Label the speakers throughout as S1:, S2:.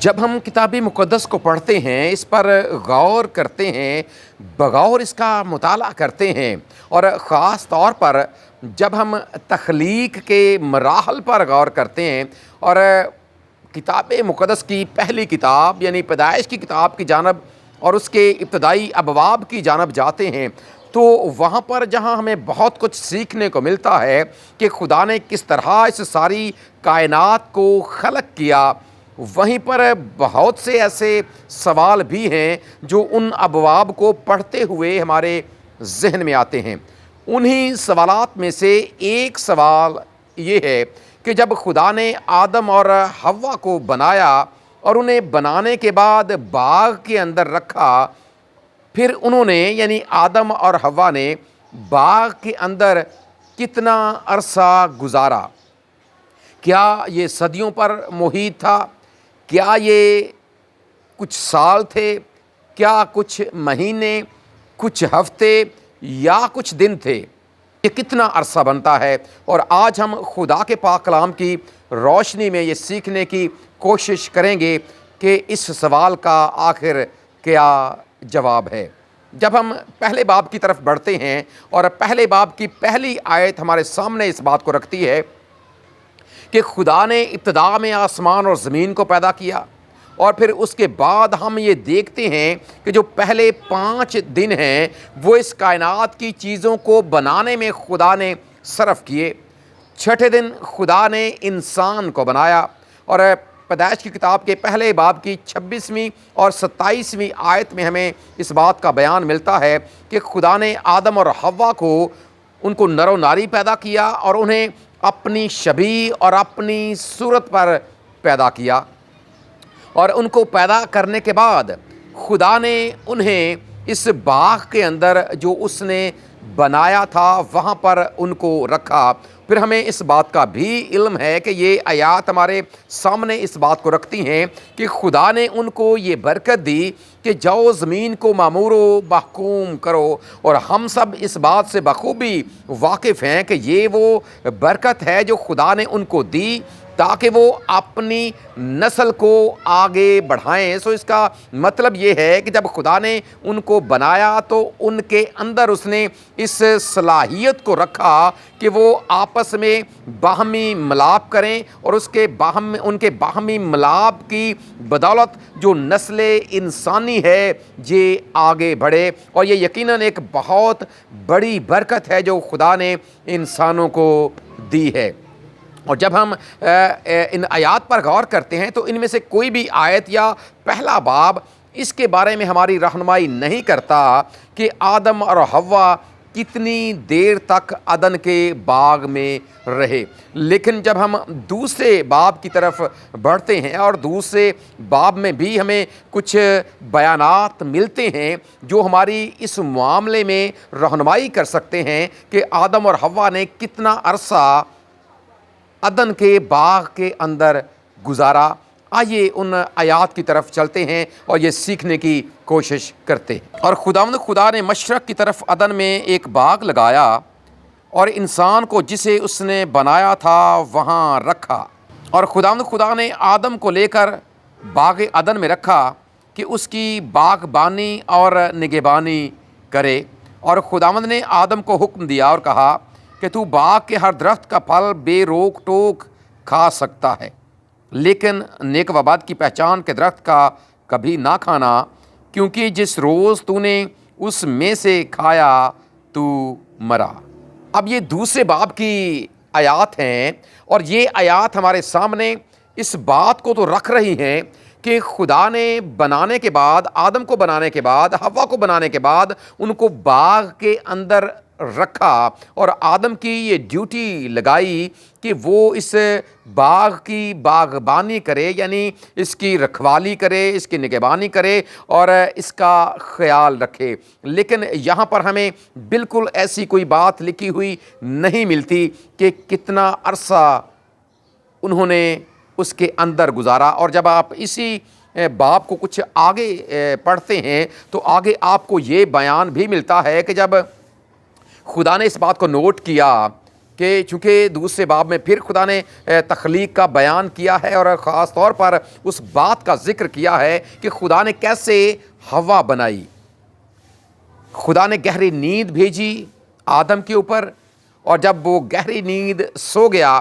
S1: جب ہم کتاب مقدس کو پڑھتے ہیں، اس پر غور کرتے ہیں، بغور اس کا مطالعہ کرتے ہیں، اور خاص طور پر جب ہم تخلیق کے مراحل پر غور کرتے ہیں اور کتاب مقدس کی پہلی کتاب یعنی پیدائش کی کتاب کی جانب اور اس کے ابتدائی ابواب کی جانب جاتے ہیں، تو وہاں پر جہاں ہمیں بہت کچھ سیکھنے کو ملتا ہے کہ خدا نے کس طرح اس ساری کائنات کو خلق کیا، وہیں پر بہت سے ایسے سوال بھی ہیں جو ان ابواب کو پڑھتے ہوئے ہمارے ذہن میں آتے ہیں۔ انہی سوالات میں سے ایک سوال یہ ہے کہ جب خدا نے آدم اور حوا کو بنایا اور انہیں بنانے کے بعد باغ کے اندر رکھا، پھر انہوں نے یعنی آدم اور حوا نے باغ کے اندر کتنا عرصہ گزارا؟ کیا یہ صدیوں پر محیط تھا؟ کیا یہ کچھ سال تھے؟ کیا کچھ مہینے، کچھ ہفتے یا کچھ دن تھے؟ یہ کتنا عرصہ بنتا ہے؟ اور آج ہم خدا کے پاک کلام کی روشنی میں یہ سیکھنے کی کوشش کریں گے کہ اس سوال کا آخر کیا جواب ہے۔ جب ہم پہلے باب کی طرف بڑھتے ہیں اور پہلے باب کی پہلی آیت ہمارے سامنے اس بات کو رکھتی ہے کہ خدا نے ابتدا میں آسمان اور زمین کو پیدا کیا، اور پھر اس کے بعد ہم یہ دیکھتے ہیں کہ جو پہلے 5 دن ہیں وہ اس کائنات کی چیزوں کو بنانے میں خدا نے صرف کیے۔ 6 دن خدا نے انسان کو بنایا، اور پیدائش کی کتاب کے پہلے باب کی 26ویں اور 27ویں آیت میں ہمیں اس بات کا بیان ملتا ہے کہ خدا نے آدم اور حوا کو ان کو نر و ناری پیدا کیا اور انہیں اپنی شبیہ اور اپنی صورت پر پیدا کیا، اور ان کو پیدا کرنے کے بعد خدا نے انہیں اس باغ کے اندر جو اس نے بنایا تھا وہاں پر ان کو رکھا۔ پھر ہمیں اس بات کا بھی علم ہے کہ یہ آیات ہمارے سامنے اس بات کو رکھتی ہیں کہ خدا نے ان کو یہ برکت دی کہ جاؤ زمین کو معمور و محکوم کرو، اور ہم سب اس بات سے بخوبی واقف ہیں کہ یہ وہ برکت ہے جو خدا نے ان کو دی تاکہ وہ اپنی نسل کو آگے بڑھائیں۔ سو اس کا مطلب یہ ہے کہ جب خدا نے ان کو بنایا تو ان کے اندر اس نے اس صلاحیت کو رکھا کہ وہ آپس میں باہمی ملاپ کریں، اور ان کے باہمی ملاپ کی بدولت جو نسل انسانی ہے یہ آگے بڑھے، اور یہ یقیناً ایک بہت بڑی برکت ہے جو خدا نے انسانوں کو دی ہے۔ اور جب ہم ان آیات پر غور کرتے ہیں تو ان میں سے کوئی بھی آیت یا پہلا باب اس کے بارے میں ہماری رہنمائی نہیں کرتا کہ آدم اور حوا کتنی دیر تک عدن کے باغ میں رہے، لیکن جب ہم دوسرے باب کی طرف بڑھتے ہیں اور دوسرے باب میں بھی ہمیں کچھ بیانات ملتے ہیں جو ہماری اس معاملے میں رہنمائی کر سکتے ہیں کہ آدم اور حوا نے کتنا عرصہ عدن کے باغ کے اندر گزارا۔ آئیے ان آیات کی طرف چلتے ہیں اور یہ سیکھنے کی کوشش کرتے ہیں۔ اور خدا نے مشرق کی طرف عدن میں ایک باغ لگایا اور انسان کو جسے اس نے بنایا تھا وہاں رکھا، اور خدا نے آدم کو لے کر باغ عدن میں رکھا کہ اس کی باغبانی اور نگہبانی کرے، اور خداوند نے آدم کو حکم دیا اور کہا کہ تو باغ کے ہر درخت کا پھل بے روک ٹوک کھا سکتا ہے، لیکن نیک و بد کی پہچان کے درخت کا کبھی نہ کھانا، کیونکہ جس روز تو نے اس میں سے کھایا تو مرا۔ اب یہ دوسرے باب کی آیات ہیں، اور یہ آیات ہمارے سامنے اس بات کو تو رکھ رہی ہیں کہ خدا نے بنانے کے بعد، آدم کو بنانے کے بعد، حوا کو بنانے کے بعد ان کو باغ کے اندر رکھا، اور آدم کی یہ ڈیوٹی لگائی کہ وہ اس باغ کی باغبانی کرے، یعنی اس کی رکھوالی کرے، اس کی نگہبانی کرے اور اس کا خیال رکھے۔ لیکن یہاں پر ہمیں بالکل ایسی کوئی بات لکھی ہوئی نہیں ملتی کہ کتنا عرصہ انہوں نے اس کے اندر گزارا۔ اور جب آپ اسی باب کو کچھ آگے پڑھتے ہیں تو آگے آپ کو یہ بیان بھی ملتا ہے کہ جب خدا نے اس بات کو نوٹ کیا کہ چونکہ دوسرے باب میں پھر خدا نے تخلیق کا بیان کیا ہے اور خاص طور پر اس بات کا ذکر کیا ہے کہ خدا نے کیسے ہوا بنائی۔ خدا نے گہری نیند بھیجی آدم کے اوپر، اور جب وہ گہری نیند سو گیا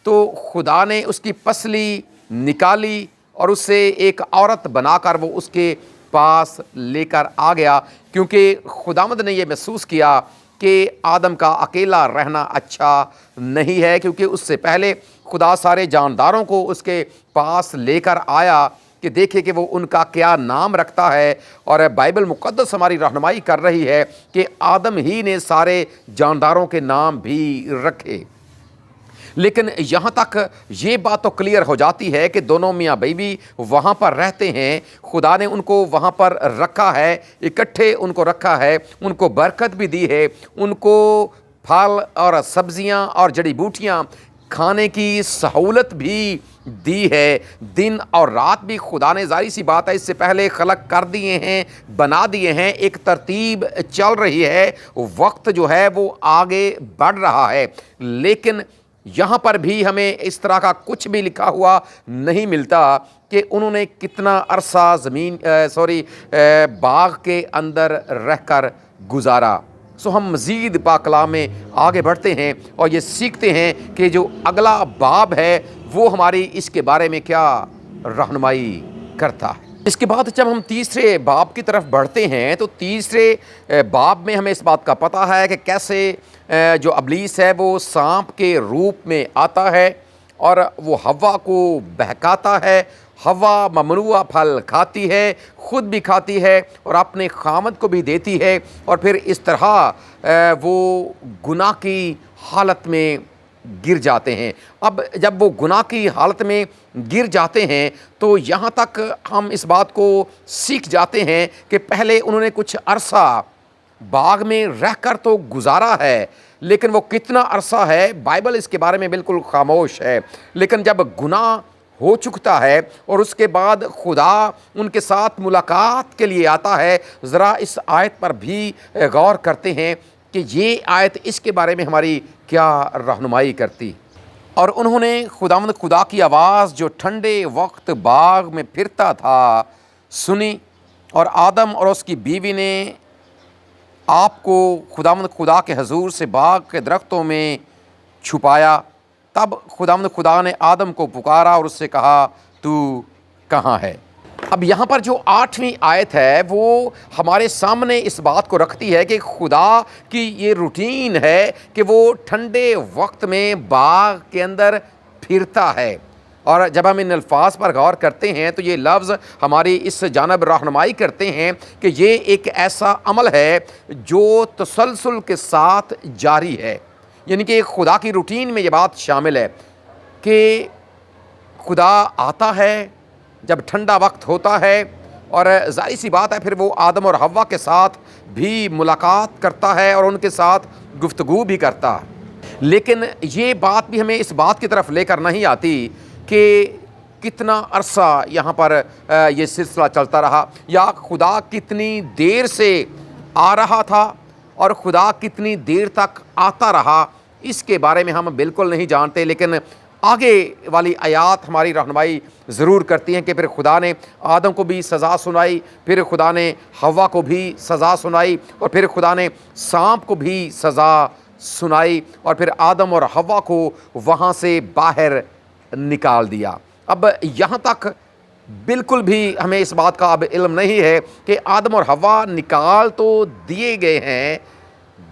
S1: تو خدا نے اس کی پسلی نکالی اور اسے ایک عورت بنا کر وہ اس کے پاس لے کر آ گیا، کیونکہ خداوند نے یہ محسوس کیا کہ آدم کا اکیلا رہنا اچھا نہیں ہے، کیونکہ اس سے پہلے خدا سارے جانداروں کو اس کے پاس لے کر آیا کہ دیکھے کہ وہ ان کا کیا نام رکھتا ہے، اور بائبل مقدس ہماری رہنمائی کر رہی ہے کہ آدم ہی نے سارے جانداروں کے نام بھی رکھے۔ لیکن یہاں تک یہ بات تو کلیئر ہو جاتی ہے کہ دونوں میاں بیوی وہاں پر رہتے ہیں، خدا نے ان کو وہاں پر رکھا ہے، اکٹھے ان کو رکھا ہے، ان کو برکت بھی دی ہے، ان کو پھل اور سبزیاں اور جڑی بوٹیاں کھانے کی سہولت بھی دی ہے۔ دن اور رات بھی خدا نے ظاہر سی بات ہے اس سے پہلے خلق کر دیے ہیں، بنا دیے ہیں، ایک ترتیب چل رہی ہے، وقت جو ہے وہ آگے بڑھ رہا ہے، لیکن یہاں پر بھی ہمیں اس طرح کا کچھ بھی لکھا ہوا نہیں ملتا کہ انہوں نے کتنا عرصہ باغ کے اندر رہ کر گزارا۔ سو ہم مزید پاک کلام میں آگے بڑھتے ہیں اور یہ سیکھتے ہیں کہ جو اگلا باب ہے وہ ہماری اس کے بارے میں کیا رہنمائی کرتا ہے۔ اس کے بعد جب ہم تیسرے باب کی طرف بڑھتے ہیں تو تیسرے باب میں ہمیں اس بات کا پتہ ہے کہ کیسے جو ابلیس ہے وہ سانپ کے روپ میں آتا ہے اور وہ حوا کو بہکاتا ہے۔ حوا ممنوع پھل کھاتی ہے، خود بھی کھاتی ہے اور اپنے خامد کو بھی دیتی ہے، اور پھر اس طرح وہ گناہ کی حالت میں گر جاتے ہیں۔ اب جب وہ گناہ کی حالت میں گر جاتے ہیں تو یہاں تک ہم اس بات کو سیکھ جاتے ہیں کہ پہلے انہوں نے کچھ عرصہ باغ میں رہ کر تو گزارا ہے، لیکن وہ کتنا عرصہ ہے بائبل اس کے بارے میں بالکل خاموش ہے۔ لیکن جب گناہ ہو چکتا ہے اور اس کے بعد خدا ان کے ساتھ ملاقات کے لیے آتا ہے، ذرا اس آیت پر بھی غور کرتے ہیں کہ یہ آیت اس کے بارے میں ہماری کیا رہنمائی کرتی۔ اور انہوں نے خداوند خدا کی آواز جو ٹھنڈے وقت باغ میں پھرتا تھا سنی، اور آدم اور اس کی بیوی نے آپ کو خداوند خدا کے حضور سے باغ کے درختوں میں چھپایا۔ تب خداوند خدا نے آدم کو پکارا اور اس سے کہا تو کہاں ہے؟ اب یہاں پر جو 8ویں آیت ہے وہ ہمارے سامنے اس بات کو رکھتی ہے کہ خدا کی یہ روٹین ہے کہ وہ ٹھنڈے وقت میں باغ کے اندر پھرتا ہے، اور جب ہم ان الفاظ پر غور کرتے ہیں تو یہ لفظ ہماری اس جانب رہنمائی کرتے ہیں کہ یہ ایک ایسا عمل ہے جو تسلسل کے ساتھ جاری ہے، یعنی کہ خدا کی روٹین میں یہ بات شامل ہے کہ خدا آتا ہے جب ٹھنڈا وقت ہوتا ہے، اور ظاہر سی بات ہے پھر وہ آدم اور حوا کے ساتھ بھی ملاقات کرتا ہے اور ان کے ساتھ گفتگو بھی کرتا ہے، لیکن یہ بات بھی ہمیں اس بات کی طرف لے کر نہیں آتی کہ کتنا عرصہ یہاں پر یہ سلسلہ چلتا رہا، یا خدا کتنی دیر سے آ رہا تھا اور خدا کتنی دیر تک آتا رہا، اس کے بارے میں ہم بالکل نہیں جانتے، لیکن آگے والی آیات ہماری رہنمائی ضرور کرتی ہیں کہ پھر خدا نے آدم کو بھی سزا سنائی، پھر خدا نے حوا کو بھی سزا سنائی، اور پھر خدا نے سانپ کو بھی سزا سنائی، اور پھر آدم اور حوا کو وہاں سے باہر نکال دیا۔ اب یہاں تک بالکل بھی ہمیں اس بات کا اب علم نہیں ہے کہ آدم اور حوا نکال تو دیے گئے ہیں،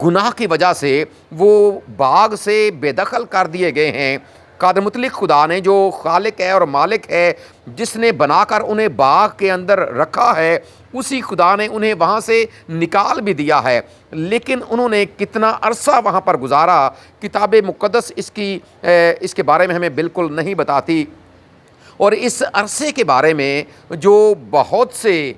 S1: گناہ کی وجہ سے وہ باغ سے بے دخل کر دیے گئے ہیں۔ قادر مطلق خدا نے جو خالق ہے اور مالک ہے، جس نے بنا کر انہیں باغ کے اندر رکھا ہے، اسی خدا نے انہیں وہاں سے نکال بھی دیا ہے، لیکن انہوں نے کتنا عرصہ وہاں پر گزارا کتاب مقدس اس کے بارے میں ہمیں بالکل نہیں بتاتی۔ اور اس عرصے کے بارے میں جو بہت سے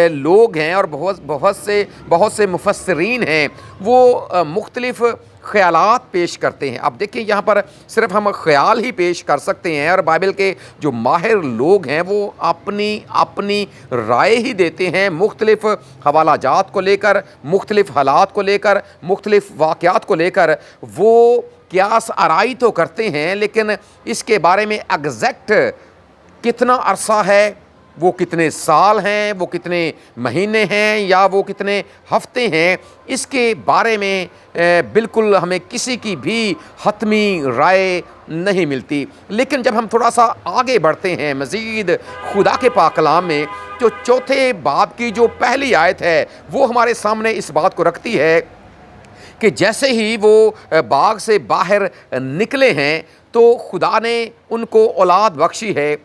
S1: لوگ ہیں اور بہت سے مفسرین ہیں وہ مختلف خیالات پیش کرتے ہیں۔ اب دیکھیں یہاں پر صرف ہم خیال ہی پیش کر سکتے ہیں، اور بائبل کے جو ماہر لوگ ہیں وہ اپنی رائے ہی دیتے ہیں مختلف حوالہ جات کو لے کر، مختلف حالات کو لے کر، مختلف واقعات کو لے کر، وہ قیاس آرائی تو کرتے ہیں، لیکن اس کے بارے میں ایگزیکٹ کتنا عرصہ ہے، وہ کتنے سال ہیں، وہ کتنے مہینے ہیں، یا وہ کتنے ہفتے ہیں، اس کے بارے میں بالکل ہمیں کسی کی بھی حتمی رائے نہیں ملتی۔ لیکن جب ہم تھوڑا سا آگے بڑھتے ہیں مزید خدا کے پاک کلام میں، جو چوتھے باب کی جو پہلی آیت ہے وہ ہمارے سامنے اس بات کو رکھتی ہے کہ جیسے ہی وہ باغ سے باہر نکلے ہیں تو خدا نے ان کو اولاد بخشی ہے۔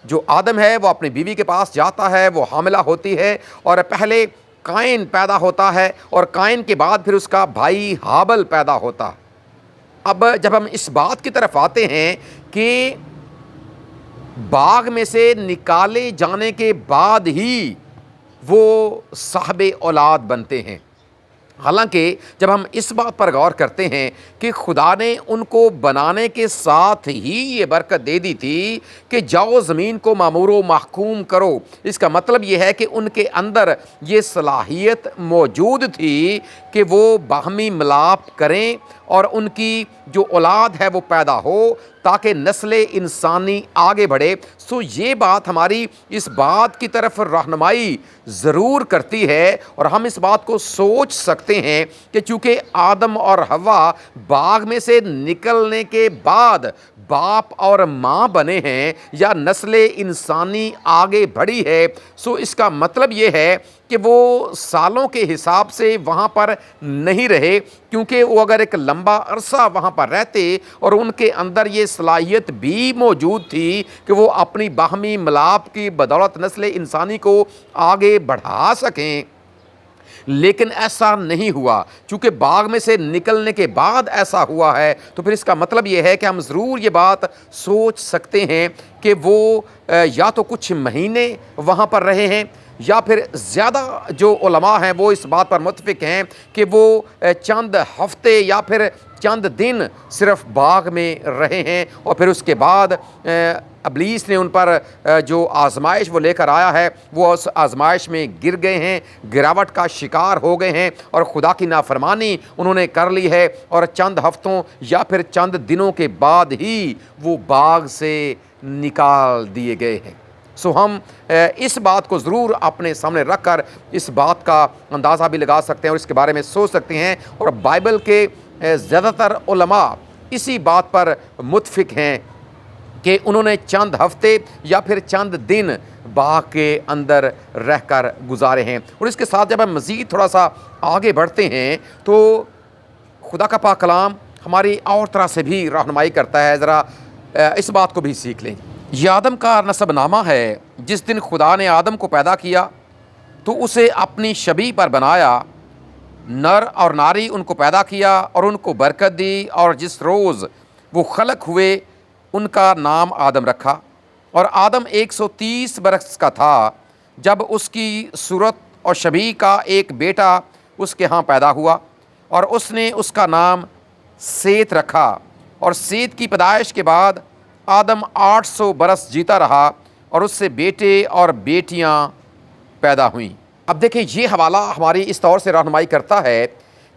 S1: جو آدم ہے وہ اپنی بیوی کے پاس جاتا ہے، وہ حاملہ ہوتی ہے، اور پہلے قائن پیدا ہوتا ہے، اور قائن کے بعد پھر اس کا بھائی ہابل پیدا ہوتا۔ اب جب ہم اس بات کی طرف آتے ہیں کہ باغ میں سے نکالے جانے کے بعد ہی وہ صاحب اولاد بنتے ہیں، حالانکہ جب ہم اس بات پر غور کرتے ہیں کہ خدا نے ان کو بنانے کے ساتھ ہی یہ برکت دے دی تھی کہ جاؤ زمین کو معمور و محکوم کرو، اس کا مطلب یہ ہے کہ ان کے اندر یہ صلاحیت موجود تھی کہ وہ باہمی ملاپ کریں اور ان کی جو اولاد ہے وہ پیدا ہو تاکہ نسل انسانی آگے بڑھے۔ سو یہ بات ہماری اس بات کی طرف رہنمائی ضرور کرتی ہے، اور ہم اس بات کو سوچ سکتے ہیں کہ چونکہ آدم اور حوا باغ میں سے نکلنے کے بعد باپ اور ماں بنے ہیں یا نسل انسانی آگے بڑھی ہے، سو اس کا مطلب یہ ہے کہ وہ سالوں کے حساب سے وہاں پر نہیں رہے، کیونکہ وہ اگر ایک لمبا عرصہ وہاں پر رہتے اور ان کے اندر یہ صلاحیت بھی موجود تھی کہ وہ اپنی باہمی ملاپ کی بدولت نسل انسانی کو آگے بڑھا سکیں، لیکن ایسا نہیں ہوا۔ چونکہ باغ میں سے نکلنے کے بعد ایسا ہوا ہے، تو پھر اس کا مطلب یہ ہے کہ ہم ضرور یہ بات سوچ سکتے ہیں کہ وہ یا تو کچھ مہینے وہاں پر رہے ہیں، یا پھر زیادہ جو علماء ہیں وہ اس بات پر متفق ہیں کہ وہ چند ہفتے یا پھر چند دن صرف باغ میں رہے ہیں، اور پھر اس کے بعد ابلیس نے ان پر جو آزمائش وہ لے کر آیا ہے وہ اس آزمائش میں گر گئے ہیں، گراوٹ کا شکار ہو گئے ہیں، اور خدا کی نافرمانی انہوں نے کر لی ہے، اور چند ہفتوں یا پھر چند دنوں کے بعد ہی وہ باغ سے نکال دیے گئے ہیں۔ سو ہم اس بات کو ضرور اپنے سامنے رکھ کر اس بات کا اندازہ بھی لگا سکتے ہیں اور اس کے بارے میں سوچ سکتے ہیں، اور بائبل کے زیادہ تر علماء اسی بات پر متفق ہیں کہ انہوں نے چند ہفتے یا پھر چند دن باغ کے اندر رہ کر گزارے ہیں۔ اور اس کے ساتھ جب ہم مزید تھوڑا سا آگے بڑھتے ہیں تو خدا کا پاک کلام ہماری اور طرح سے بھی رہنمائی کرتا ہے۔ ذرا اس بات کو بھی سیکھ لیں۔ یہ آدم کا نسب نامہ ہے۔ جس دن خدا نے آدم کو پیدا کیا تو اسے اپنی شبیہ پر بنایا، نر اور ناری ان کو پیدا کیا اور ان کو برکت دی، اور جس روز وہ خلق ہوئے ان کا نام آدم رکھا۔ اور آدم 130 برس کا تھا جب اس کی صورت اور شبیہ کا ایک بیٹا اس کے ہاں پیدا ہوا، اور اس نے اس کا نام سیت رکھا۔ اور سیت کی پیدائش کے بعد آدم 800 برس جیتا رہا، اور اس سے بیٹے اور بیٹیاں پیدا ہوئیں۔ اب دیکھیں، یہ حوالہ ہماری اس طور سے رہنمائی کرتا ہے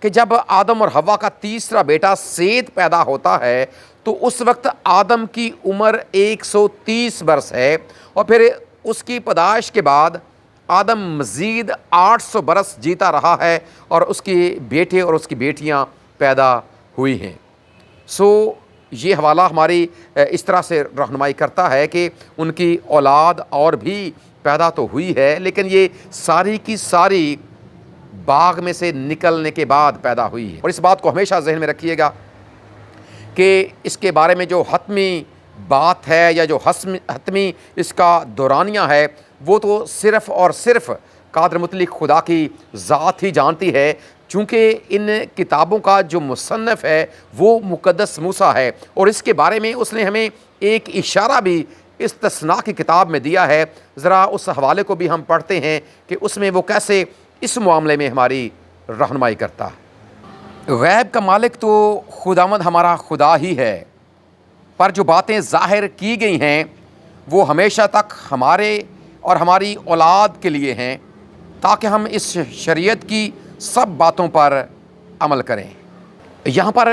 S1: کہ جب آدم اور حوا کا تیسرا بیٹا سیت پیدا ہوتا ہے تو اس وقت آدم کی عمر 130 برس ہے، اور پھر اس کی پیدائش کے بعد آدم مزید 800 برس جیتا رہا ہے، اور اس کے بیٹے اور اس کی بیٹیاں پیدا ہوئی ہیں۔ سو یہ حوالہ ہماری اس طرح سے رہنمائی کرتا ہے کہ ان کی اولاد اور بھی پیدا تو ہوئی ہے، لیکن یہ ساری کی ساری باغ میں سے نکلنے کے بعد پیدا ہوئی ہے۔ اور اس بات کو ہمیشہ ذہن میں رکھیے گا کہ اس کے بارے میں جو حتمی بات ہے یا جو حتمی اس کا دورانیہ ہے وہ تو صرف اور صرف قادر مطلق خدا کی ذات ہی جانتی ہے، چونکہ ان کتابوں کا جو مصنف ہے وہ مقدس موسیٰ ہے، اور اس کے بارے میں اس نے ہمیں ایک اشارہ بھی استثناء کی کتاب میں دیا ہے۔ ذرا اس حوالے کو بھی ہم پڑھتے ہیں کہ اس میں وہ کیسے اس معاملے میں ہماری رہنمائی کرتا ہے۔ غیب کا مالک تو خداوند ہمارا خدا ہی ہے، پر جو باتیں ظاہر کی گئی ہیں وہ ہمیشہ تک ہمارے اور ہماری اولاد کے لیے ہیں، تاکہ ہم اس شریعت کی سب باتوں پر عمل کریں۔ یہاں پر